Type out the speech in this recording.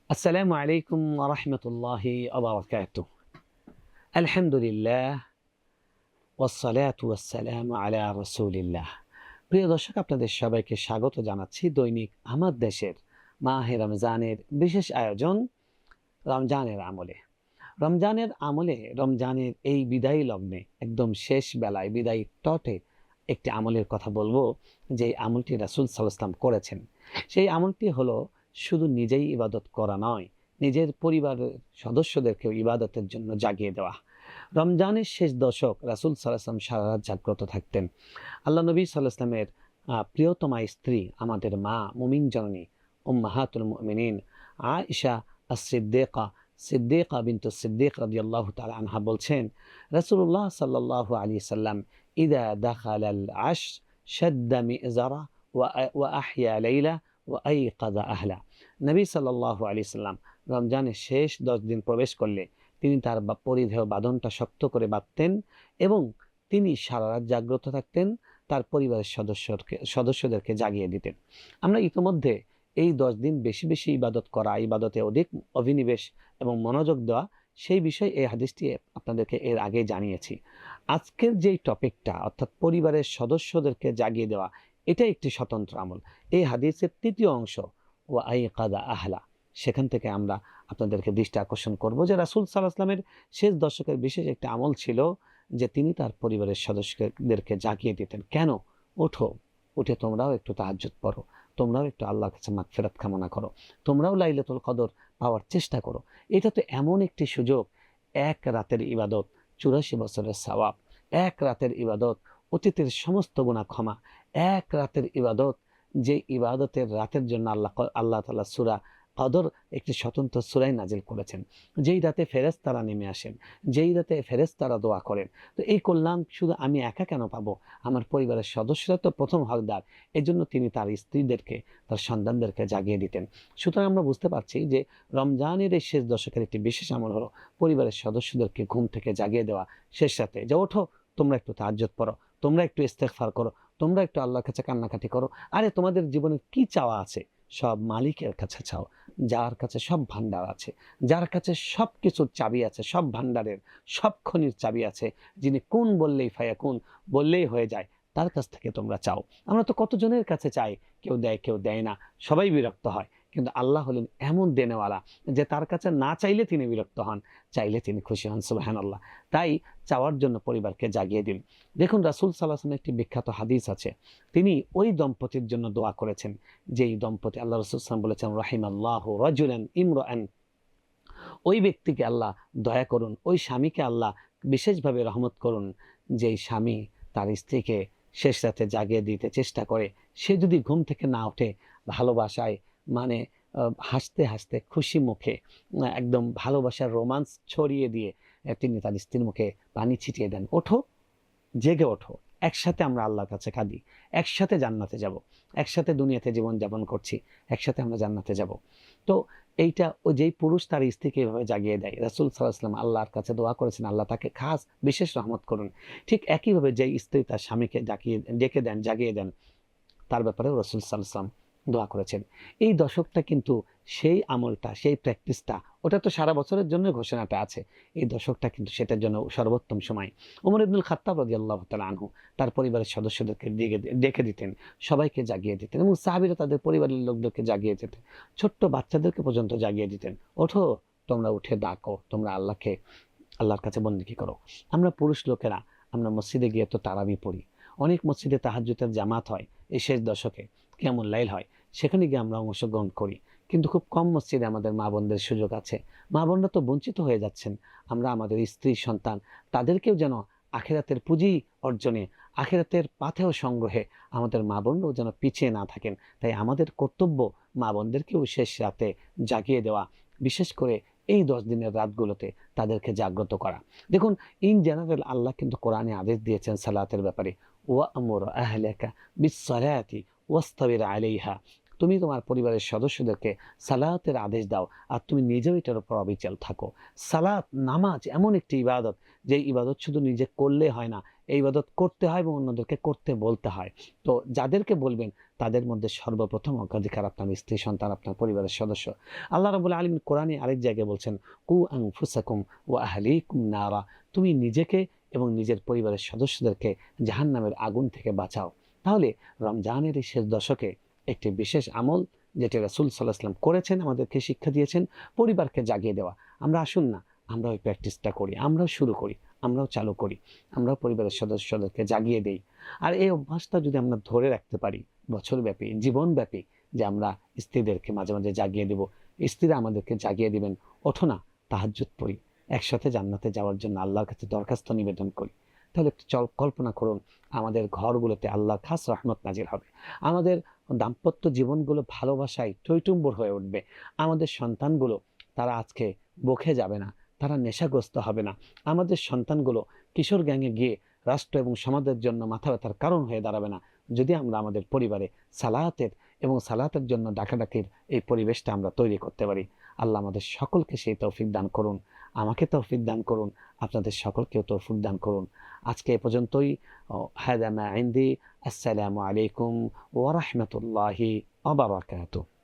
আসসালামু আলাইকুম ওয়া রাহমাতুল্লাহি ওয়া বারাকাতুহু। আলহামদুলিল্লাহ ওয়াসসালাতু ওয়াসসালামু আলা রাসূলিল্লাহ। প্রিয় দর্শক, আপনাদের সবাইকে স্বাগত জানাচ্ছি দৈনিক আমার দেশের মাহে রমজানের বিশেষ আয়োজন রমজানের আমলে। রমজানের এই বিদায়ী লগ্নে একদম শেষ বেলায় বিদায়ী টটে একটি আমলের কথা বলবো, যে আমলটি রাসূল সাল্লাল্লাহু আলাইহি ওয়াসাল্লাম করেছেন। সেই আমলটি হলো শুধু নিজেই ইবাদত করা নয়, নিজের পরিবারের সদস্যদেরকেও ইবাদতের জন্য জাগিয়ে দেওয়া। রমজানের শেষ দশক রাসূল সাল্লাল্লাহু আলাইহি ওয়াসাল্লাম সারা রাত জাগ্রত থাকতেন। আল্লাহ নবী সাল্লাল্লাহু আলাইহি ওয়াসাল্লামের প্রিয়তমা স্ত্রী, আমাদের মা মুমিন জননী উম্মাহাতুল মুমিনিন আয়েশা আস-সিদ্দিকা সিদ্দিকা বিনতু সিদ্দিক রাদিয়াল্লাহু তাআলা আনহা বলছেন, রাসূলুল্লাহ সাল্লাল্লাহু আলাইহি সাল্লাম ইযা দাখালাল আশর শাদ্দা মিযজারা ওয়া আহইয়া লাইলা ওয়া আইকাযা আহলা। নবী সাল্লাল্লাহু আলাইহি সাল্লাম রমজানের শেষ 10 দিন প্রবেশ করলে তিনি তার পরিধেয় বাঁধনটা শক্ত করে বাঁধতেন এবং তিনি সারা রাত জাগ্রত থাকতেন, তার পরিবারের সদস্যদেরকে জাগিয়ে দিতেন। আমরা ইতিমধ্যে এই 10 দিন বেশি বেশি ইবাদত করা, ইবাদতে অধিক অভিনিবেশ এবং মনোযোগ দেওয়া, সেই বিষয়ে এই হাদিসটি আপনাদেরকে এর আগে জানিয়েছি। আজকের যেই টপিকটা, অর্থাৎ পরিবারের সদস্যদেরকে জাগিয়ে দেওয়া, এটা একটি স্বতন্ত্র আমল। এই হাদিসের তৃতীয় অংশ ওয়া আইকাযা আহলা, সেখান থেকে আমরা আপনাদেরকে দৃষ্টি আকর্ষণ করব যে রাসূল সাল্লাল্লাহু আলাইহি ওয়াসাল্লামের শেষ দশকের বিশেষ একটা আমল ছিল যে তিনি তার পরিবারের সদস্যদেরকে জাগিয়ে দিতেন। কেন? ওঠো, উঠে তোমরাও একটু তাহাজ্জুদ পড়ো, তোমরাও একটু আল্লাহর কাছে মাগফিরাত কামনা করো, তোমরাও লাইলাতুল কদর পাওয়ার চেষ্টা করো। এটা তো এমন একটি সুযোগ, এক রাতের ইবাদত 84 বছরের সওয়াব, এক রাতের ইবাদত অতীতের সমস্ত গুনাহ ক্ষমা, এক রাতের ইবাদত, যে ইবাদতের রাতের জন্য আল্লাহ তাআলা সূরা কদর একটি স্বতন্ত্র সূরা নাজিল করেছেন, যেই রাতে ফেরেশতারা নেমে আসেন, যেই রাতে ফেরেশতারা দোয়া করেন। তো এই কল্যাণ শুধু আমি একা কেন পাবো? আমার পরিবারের সদস্যরা তো প্রথম হকদার। এজন্য তিনি তার স্ত্রীদেরকে, তার সন্তানদেরকে জাগিয়ে দিতেন। সুতরাং আমরা বুঝতে পারছি যে রমজানের এই শেষ দশকের একটি বিশেষ আমল হলো পরিবারের সদস্যদেরকে ঘুম থেকে জাগিয়ে দেওয়া শেষ রাতে, যে ওঠো, তোমরা একটু তাহাজ্জুদ পড়ো, তোমরা একটু ইস্তেগফার করো, তোমরা একটু আল্লাহর কাছে কান্নাকাটি করো। আরে তোমাদের জীবনে কি চাওয়া আছে সব মালিকের কাছে চাও, যার কাছে সব ভান্ডার আছে, যার কাছে সব কিছুর চাবি আছে, সব ভান্ডারের সব খনির চাবি আছে, যিনি কোন বললেই ফায়াকুন, বললেই হয়ে যায়, তার কাছ থেকে তোমরা চাও। আমরা তো কতজনের কাছে চাই, কেউ দেয় কেউ দেয় না, সবাই বিরক্ত হয়। কিন্তু আল্লাহ হলেন এমন দেনেওয়ালা যে তার কাছে না চাইলে তিনি বিরক্ত হন, চাইলে তিনি খুশি হন। সুবহানাল্লাহ। তাই চাওয়ার জন্য পরিবারকে জাগিয়ে দিন। দেখুন, রাসূল সাল্লাল্লাহু আলাইহি ওয়াসাল্লামের একটি বিখ্যাত হাদিস আছে, তিনি ওই দম্পতির জন্য দোয়া করেছেন যেই দম্পতি, আল্লাহ রাসূল সাল্লাল্লাহু আলাইহি ওয়াসাল্লাম বলেছেন, রাহিমাল্লাহু রাজুলান ইমরাআন, ওই ব্যক্তিকে আল্লাহ দয়া করুন, ওই স্বামীকে আল্লাহ বিশেষভাবে রহমত করুন, যেই স্বামী তার স্ত্রীকে শেষ রাতে জাগিয়ে দিতে চেষ্টা করে। সে যদি ঘুম থেকে না ওঠে, ভালোবাসায় মানে হাসতে হাসতে খুশি মুখে একদম ভালোবাসার রোমান্স ছড়িয়ে দিয়ে তিনি তার স্ত্রীর মুখে পানি ছিটিয়ে দেন, ওঠো, জেগে ওঠো, একসাথে আমরা আল্লাহর কাছে কাঁদি, একসাথে জান্নাতে যাব, একসাথে দুনিয়াতে জীবন যাপন করছি, একসাথে আমরা জান্নাতে যাব। তো এইটা ও যেই পুরুষ তার স্ত্রীকে এভাবে জাগিয়ে দেয়, রাসূল সাল্লাল্লাহু আলাইহি ওয়াসাল্লাম আল্লাহর কাছে দোয়া করেছেন আল্লাহ তাকে খাস বিশেষ রহমত করুন। ঠিক একইভাবে যেই স্ত্রী তার স্বামীকে ডেকে দেন, জাগিয়ে দেন, তার ব্যাপারেও রাসূল সাল্লাল্লাহু আলাইহি ওয়াসাল্লাম দোয়া করেছেন। এই দশকটা কিন্তু সেই আমলটা, সেই প্র্যাকটিসটা, ওটা তো সারা বছরের জন্য ঘোষণাটা আছে, এই দশকটা কিন্তু সেটার জন্য সর্বোত্তম সময়। ওমর ইবনুল খাত্তাব রাদিয়াল্লাহু তাআলা আনহু তার পরিবারের সদস্যদেরকে ডেকে দিতেন, সবাইকে জাগিয়ে দিতেন, এবং সাহাবীরা তাদের পরিবারের লোকদেরকে জাগিয়ে দিতেন, ছোট্ট বাচ্চাদেরকে পর্যন্ত জাগিয়ে দিতেন, ওঠো, তোমরা উঠে ডাকো, তোমরা আল্লাহর কাছে বন্দেগী করো। আমরা পুরুষ লোকেরা আমরা মসজিদে গিয়ে তো তারাবি পড়ি, অনেক মসজিদে তাহাজ্জুদের জামাত হয়, এই শেষ দশকে কিয়ামুল লাইল হয়, সেখানে গিয়ে আমরা অংশগ্রহণ করি। কিন্তু খুব কম মসজিদে আমাদের মা বোনদের সুযোগ আছে। মা বোনরা তো বঞ্চিত হয়ে যাচ্ছেন। আমরা আমাদের স্ত্রী সন্তান তাদেরকেও যেন আখিরাতের পুঁজি অর্জনে, আখিরাতের পাথেয় সংগ্রহে আমাদের মা বোনরাও যেন পিছিয়ে না থাকেন। তাই আমাদের কর্তব্য মা বোনদেরকেও শেষ রাতে জাগিয়ে দেওয়া, বিশেষ করে এই 10 দিনের রাতগুলোতে তাদেরকে জাগ্রত করা। দেখুন, ইন জেনারেল আল্লাহ কিন্তু কোরআনে আদেশ দিয়েছেন সালাতের ব্যাপারে, ওয়া'মুর আহলাকা বিস-সালাতি ওয়াসতাবির আলাইহা, তুমি তোমার পরিবারের সদস্যদেরকে সালাতের আদেশ দাও, আর তুমি নিজেও এটার উপর অবিচল থাকো। সালাত, নামাজ এমন একটি ইবাদত, যে ইবাদত শুধু নিজে করলে হয় না, এই ইবাদত করতে হয় এবং অন্যদেরকে করতে বলতে হয়। তো যাদেরকে বলবেন তাদের মধ্যে সর্বপ্রথম অগ্রাধিকার আপনার স্ত্রী সন্তান, আপনার পরিবারের সদস্য। আল্লাহ রাব্বুল আলামিন কোরআনে আরেক জায়গায় বলছেন, কু আনফুসাকুম ওয়া আহলিকুম নারা, তুমি নিজেকে এবং নিজের পরিবারের সদস্যদেরকে জাহান্নামের আগুন থেকে বাঁচাও। তাহলে রমজানের এই শেষ দশকে একটি বিশেষ আমল, যেটি রাসূল সাল্লাল্লাহু আলাইহি ওয়াসাল্লাম করেছেন, আমাদেরকে শিক্ষা দিয়েছেন, পরিবারকে জাগিয়ে দেওয়া। আমরা আসুন না, আমরা ওই প্র্যাকটিসটা করি, আমরাও শুরু করি, আমরাও চালু করি, আমরাও পরিবারের সদস্যদেরকে জাগিয়ে দেই। আর এই অভ্যাসটা যদি আমরা ধরে রাখতে পারি বছরব্যাপী, জীবনব্যাপী, যে আমরা স্ত্রীদেরকে মাঝে মাঝে জাগিয়ে দেব, স্ত্রীরা আমাদেরকে জাগিয়ে দিবেন, ওঠো না, তাহাজ্জুদ পড়ি, একসাথে জান্নাতে যাওয়ার জন্য আল্লাহর কাছে দরখাস্ত নিবেদন করি। তাহলে একটু কল্পনা করুন, আমাদের ঘরগুলোতে আল্লাহর খাস রহমত নাজিল হবে, আমাদের দাম্পত্য জীবনগুলো ভালোবাসায় টইটুম্বর হয়ে উঠবে, আমাদের সন্তানগুলো তারা আজকে বকে যাবে না, তারা নেশাগ্রস্ত হবে না, আমাদের সন্তানগুলো কিশোর গ্যাংয়ে গিয়ে রাষ্ট্র এবং সমাজের জন্য মাথা ব্যথার কারণ হয়ে দাঁড়াবে না, যদি আমরা আমাদের পরিবারে সালাতের এবং সালাতের জন্য ডাকাডাকির এই পরিবেশটা আমরা তৈরি করতে পারি। আল্লাহ আমাদের সকলকে সেই তৌফিক দান করুন, আমাকে তৌফিক দান করুন, আপনাদের সকলকেও তৌফিক দান করুন। আজকে এ পর্যন্তই। হাদা মা ইনদি। আসসালামু আলাইকুম ওয়া রাহমাতুল্লাহি ওয়া বারাকাতুহু।